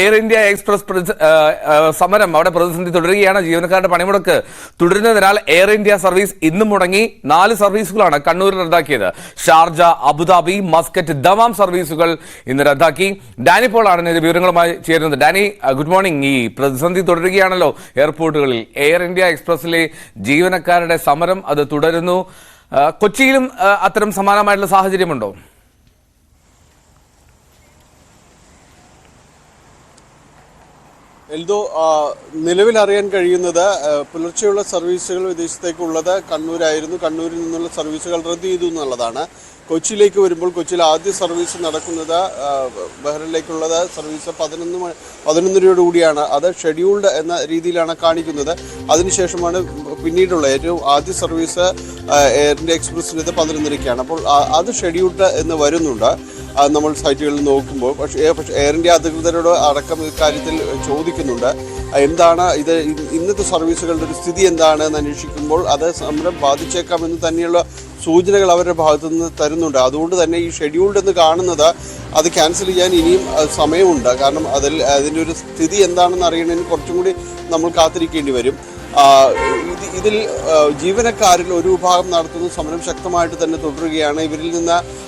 Air India express സമരം അവിടെ പ്രതിസന്ധി തുടരുകയാണ്. ജീവനക്കാരുടെ പണിമുടക്ക് തുടരുന്നതിനാൽ എയർ ഇന്ത്യ സർവീസ് ഇന്നും മുടങ്ങി. 4 സർവീസുകളാണ് കണ്ണൂരിൽ റദ്ദാക്കിയത്. ഷാർജ, അബുദാബി, മസ്കറ്റ്, ദമാം സർവീസുകൾ ഇന്ന് റദ്ദാക്കി. ഡാനി പോളാണ് ഇത് വിവരങ്ങളുമായി ചേരുന്നത്. Dani, good morning. ഈ പ്രതിസന്ധി തുടരുകയാണല്ലോ എയർപോർട്ടുകളിൽ. എയർ ഇന്ത്യ എക്സ്പ്രസിലെ ജീവനക്കാരുടെ സമരം അത് തുടരുന്നു. കൊച്ചിയിലും അത്തരം സമാനമായിട്ടുള്ള സാഹചര്യമുണ്ടോ? എൽദോ, നിലവിൽ അറിയാൻ കഴിയുന്നത് പുലർച്ചെയുള്ള സർവീസുകൾ വിദേശത്തേക്കുള്ളത് കണ്ണൂരായിരുന്നു. കണ്ണൂരിൽ നിന്നുള്ള സർവീസുകൾ റദ്ദ് ചെയ്തു എന്നുള്ളതാണ്. കൊച്ചിയിലേക്ക് വരുമ്പോൾ കൊച്ചിയിൽ ആദ്യ സർവീസ് നടക്കുന്നത് ബഹ്റിനിലേക്കുള്ളത് സർവീസ് 11:00 അത് ഷെഡ്യൂൾഡ് എന്ന രീതിയിലാണ് കാണിക്കുന്നത്. അതിനുശേഷമാണ് പിന്നീടുള്ള ഏറ്റവും ആദ്യ സർവീസ് എയർ ഇന്ത്യ എക്സ്പ്രസിൻ്റെത് 11:30 അപ്പോൾ അത് ഷെഡ്യൂൾഡ് എന്ന് വരുന്നുണ്ട് നമ്മൾ സൈറ്റുകളിൽ നോക്കുമ്പോൾ. പക്ഷേ എയർ ഇന്ത്യ അധികൃതരോട് അടക്കം ഇക്കാര്യത്തിൽ ചോദിക്കുന്നുണ്ട്. എന്താണ് ഇന്നത്തെ സർവീസുകളുടെ ഒരു സ്ഥിതി എന്താണെന്ന് അന്വേഷിക്കുമ്പോൾ അത് സമരം ബാധിച്ചേക്കാമെന്ന് തന്നെയുള്ള സൂചനകൾ അവരുടെ ഭാഗത്തു നിന്ന് തരുന്നുണ്ട്. അതുകൊണ്ട് തന്നെ ഈ ഷെഡ്യൂൾഡ് എന്ന് കാണുന്നത് അത് ക്യാൻസൽ ചെയ്യാൻ ഇനിയും സമയമുണ്ട്. കാരണം അതിൻ്റെ ഒരു സ്ഥിതി എന്താണെന്ന് അറിയണമെങ്കിൽ കുറച്ചും കൂടി നമ്മൾ കാത്തിരിക്കേണ്ടി വരും. ഇതിൽ ജീവനക്കാരിൽ ഒരു വിഭാഗം നടത്തുന്ന സമരം ശക്തമായിട്ട് തന്നെ തുടരുകയാണ്.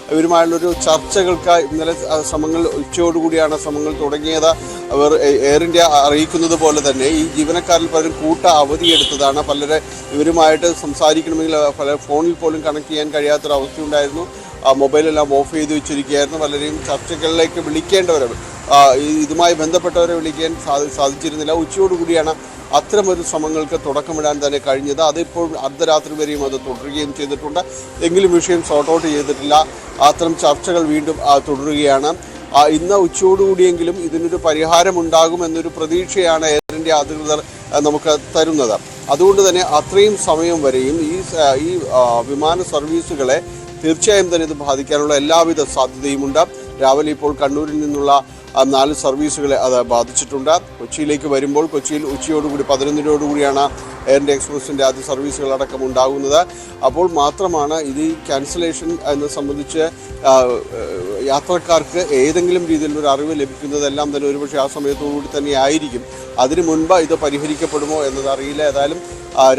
ഇവരുമായുള്ളൊരു ചർച്ചകൾക്ക് ഇന്നലെ ശ്രമങ്ങൾ ഉച്ചയോടുകൂടിയാണ് ശ്രമങ്ങൾ തുടങ്ങിയത്. അവർ എയർ ഇന്ത്യ അറിയിക്കുന്നത് പോലെ തന്നെ ഈ ജീവനക്കാരിൽ പലരും അവധിയെടുത്തതാണ്. ഇവരുമായിട്ട് സംസാരിക്കണമെങ്കിൽ ഫോണിൽ പോലും കണക്ട് ചെയ്യാൻ കഴിയാത്തൊരവസ്ഥയുണ്ടായിരുന്നു. മൊബൈലെല്ലാം ഓഫ് ചെയ്ത് വെച്ചിരിക്കുകയായിരുന്നു. പലരെയും ചർച്ചകളിലേക്ക് വിളിക്കേണ്ടവരും ഇതുമായി ബന്ധപ്പെട്ടവരെ വിളിക്കാൻ സാധിച്ചിരുന്നില്ല. ഉച്ചയോടുകൂടിയാണ് അത്തരമൊരു ശ്രമങ്ങൾക്ക് തുടക്കമിടാൻ തന്നെ കഴിഞ്ഞത്. അതിപ്പോൾ അർദ്ധരാത്രി വരെയും അത് തുടരുകയും ചെയ്തിട്ടുണ്ട്. എങ്കിലും വിഷയം സോർട്ട് ഔട്ട് ചെയ്തിട്ടില്ല. അത്തരം ചർച്ചകൾ വീണ്ടും തുടരുകയാണ്. ഇന്ന് ഉച്ചയോടുകൂടിയെങ്കിലും ഇതിനൊരു പരിഹാരമുണ്ടാകുമെന്നൊരു പ്രതീക്ഷയാണ് എയർ ഇന്ത്യ അധികൃതർ നമുക്ക് തരുന്നത്. അതുകൊണ്ട് തന്നെ അത്രയും സമയം വരെയും ഈ വിമാന സർവീസുകളെ തീർച്ചയായും തന്നെ ഇത് ബാധിക്കാനുള്ള എല്ലാവിധ സാധ്യതയുമുണ്ട്. രാവിലെ ഇപ്പോൾ കണ്ണൂരിൽ നിന്നുള്ള 4 സർവീസുകളെ അത് ബാധിച്ചിട്ടുണ്ട്. കൊച്ചിയിലേക്ക് വരുമ്പോൾ കൊച്ചിയിൽ ഉച്ചയോടുകൂടി 11:00 എയർ ഇന്ത്യ എക്സ്പ്രസിൻ്റെ ആദ്യ സർവീസുകളടക്കം ഉണ്ടാകുന്നത്. അപ്പോൾ മാത്രമാണ് ഇത് ഈ ക്യാൻസലേഷൻ എന്ന് സംബന്ധിച്ച് യാത്രക്കാർക്ക് ഏതെങ്കിലും രീതിയിലൊരു അറിവ് ലഭിക്കുന്നതെല്ലാം തന്നെ ഒരുപക്ഷെ ആ സമയത്തോടുകൂടി തന്നെ ആയിരിക്കും. അതിനു മുൻപ് ഇത് പരിഹരിക്കപ്പെടുമോ എന്നതറിയില്ല. ഏതായാലും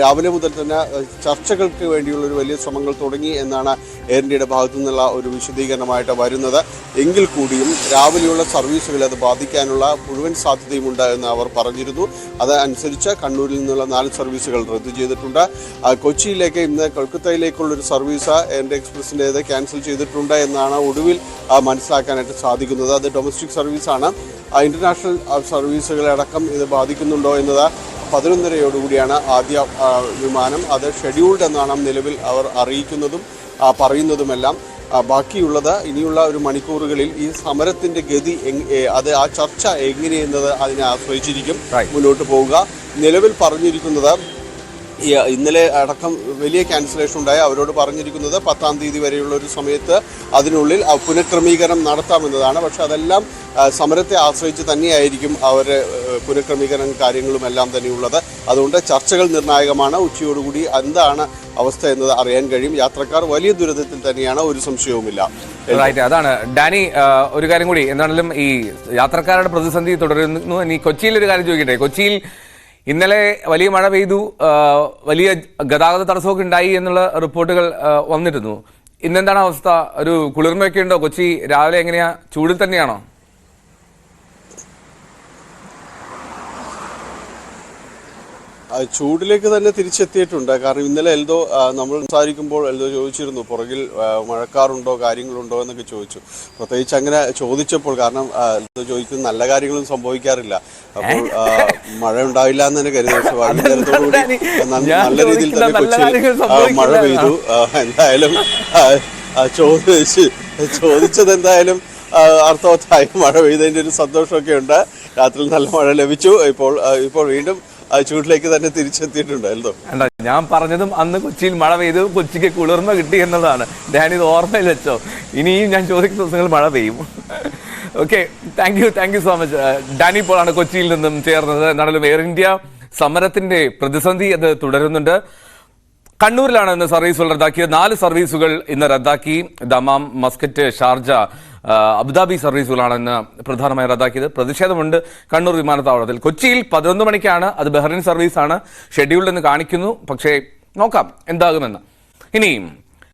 രാവിലെ മുതൽ തന്നെ ചർച്ചകൾക്ക് വേണ്ടിയുള്ളൊരു വലിയ ശ്രമങ്ങൾ തുടങ്ങി എന്നാണ് എയർ ഇന്ത്യയുടെ ഭാഗത്തു നിന്നുള്ള ഒരു വിശദീകരണമായിട്ട് വരുന്നത്. എങ്കിൽ കൂടിയും രാവിലെയുള്ള സർവീസുകളെ അത് ബാധിക്കാനുള്ള മുഴുവൻ സാധ്യതയുമുണ്ട് എന്ന് അവർ പറഞ്ഞിരുന്നു. അതനുസരിച്ച് കണ്ണൂരിൽ നിന്നുള്ള 4 സർവീസുകൾ റദ്ദു ചെയ്തിട്ടുണ്ട്. കൊച്ചിയിലേക്ക് ഇന്ന് കൊൽക്കത്തയിലേക്കുള്ളൊരു സർവീസ് എയർ ഇന്ത്യ എക്സ്പ്രസിൻ്റേത് ക്യാൻസൽ ചെയ്തിട്ടുണ്ട് എന്നാണ് ഒടുവിൽ മനസ്സിലാക്കാനായിട്ട് സാധിക്കുന്നത്. അത് ഡൊമസ്റ്റിക് സർവീസാണ്. ഇൻ്റർനാഷണൽ സർവീസുകളെ അടക്കം ഇത് ബാധിക്കുന്നുണ്ടോ എന്നത് 11:30 ആദ്യ വിമാനം. അത് ഷെഡ്യൂൾഡ് എന്നാണ് നിലവിൽ അവർ അറിയിക്കുന്നതും പറയുന്നതുമെല്ലാം. ബാക്കിയുള്ളത് ഇനിയുള്ള ഒരു മണിക്കൂറുകളിൽ ഈ സമരത്തിൻ്റെ ഗതി ആ ചർച്ച എങ്ങനെയെന്നത് അതിനെ ആശ്രയിച്ചിരിക്കും മുന്നോട്ട് പോവുക. നിലവിൽ പറഞ്ഞിരിക്കുന്നത് ഇന്നലെ അടക്കം വലിയ ക്യാൻസലേഷൻ ഉണ്ടായി. അവരോട് പറഞ്ഞിരിക്കുന്നത് 10-ാം തീയതി വരെയുള്ള ഒരു സമയത്ത് അതിനുള്ളിൽ പുനഃക്രമീകരണം നടത്താമെന്നതാണ്. പക്ഷെ അതെല്ലാം സമരത്തെ ആശ്രയിച്ച് തന്നെയായിരിക്കും അവർ പുനഃക്രമീകരണം കാര്യങ്ങളുമെല്ലാം തന്നെയുള്ളത്. അതുകൊണ്ട് ചർച്ചകൾ നിർണായകമാണ്. ഉച്ചയോടുകൂടി എന്താണ് അവസ്ഥ എന്നത് അറിയാൻ കഴിയും. യാത്രക്കാർ വലിയ ദുരിതത്തിൽ തന്നെയാണ്, ഒരു സംശയവുമില്ല. അതാണ് ഡാനി. ഒരു കാര്യം കൂടി, എന്താണെങ്കിലും ഈ യാത്രക്കാരുടെ പ്രതിസന്ധി തുടരുന്നു. ഇനി കൊച്ചിയിൽ ഒരു കാര്യം ചോദിക്കട്ടെ. കൊച്ചിയിൽ ഇന്നലെ വലിയ മഴ പെയ്തു, വലിയ ഗതാഗത തടസ്സമൊക്കെ ഉണ്ടായി എന്നുള്ള റിപ്പോർട്ടുകൾ വന്നിരുന്നു. ഇന്നെന്താണ് അവസ്ഥ? ഒരു കുളിർമയൊക്കെ ഉണ്ടോ? കൊച്ചി രാവിലെ എങ്ങനെയാ? ചൂടിൽ തന്നെയാണോ? ചൂടിലേക്ക് തന്നെ തിരിച്ചെത്തിയിട്ടുണ്ട്. കാരണം ഇന്നലെ നമ്മൾ സംസാരിക്കുമ്പോൾ ചോദിച്ചിരുന്നു പുറകിൽ മഴക്കാറുണ്ടോ കാര്യങ്ങളുണ്ടോ എന്നൊക്കെ ചോദിച്ചു. പ്രത്യേകിച്ച് അങ്ങനെ ചോദിച്ചപ്പോൾ, കാരണം ചോദിക്കുന്ന നല്ല കാര്യങ്ങളും സംഭവിക്കാറില്ല. അപ്പോൾ മഴ ഉണ്ടാവില്ല എന്ന് തന്നെ കരുതി. പക്ഷെ വൈകുന്നേരത്തോടുകൂടി നല്ല രീതിയിൽ തന്നെ കൊച്ചിയിൽ മഴ പെയ്തു. എന്തായാലും ചോദിച്ചത് എന്തായാലും അർത്ഥവത്തായി മഴ പെയ്തതിൻ്റെ ഒരു സന്തോഷമൊക്കെ ഉണ്ട്. രാത്രിയിൽ നല്ല മഴ ലഭിച്ചു. ഇപ്പോൾ വീണ്ടും ചൂടിലേക്ക് തന്നെ തിരിച്ചെത്തിയിട്ടുണ്ട്. ഞാൻ പറഞ്ഞതും അന്ന് കൊച്ചിയിൽ മഴ പെയ്തു, കൊച്ചിക്ക് കുളിർമ കിട്ടി എന്നതാണ്. ഞാനിത് ഓർമ്മയിൽ വെച്ചോ. ഇനിയും ഞാൻ ചോദിക്കുന്ന ദിവസങ്ങൾ മഴ പെയ്യും. Okay, thank you so much. Dani പോളാണ് കൊച്ചിയിൽ നിന്നും ചേർന്നത്. എന്നാലും എയർ ഇന്ത്യ സമരത്തിന്റെ പ്രതിസന്ധി അത് തുടരുന്നുണ്ട്. കണ്ണൂരിലാണ് ഇന്ന് സർവീസുകൾ റദ്ദാക്കിയത്. 4 സർവീസുകൾ ഇന്ന് റദ്ദാക്കി. ദമാം, മസ്കറ്റ്, ഷാർജ, അബുദാബി സർവീസുകളാണ് ഇന്ന് പ്രധാനമായും റദ്ദാക്കിയത്. പ്രതിഷേധമുണ്ട് കണ്ണൂർ വിമാനത്താവളത്തിൽ. കൊച്ചിയിൽ 11 മണിക്കാണ്, അത് ബഹ്റിൻ സർവീസാണ്, ഷെഡ്യൂളിൽ നിന്ന് കാണിക്കുന്നു. പക്ഷേ നോക്കാം എന്താകുമെന്ന്. ഇനി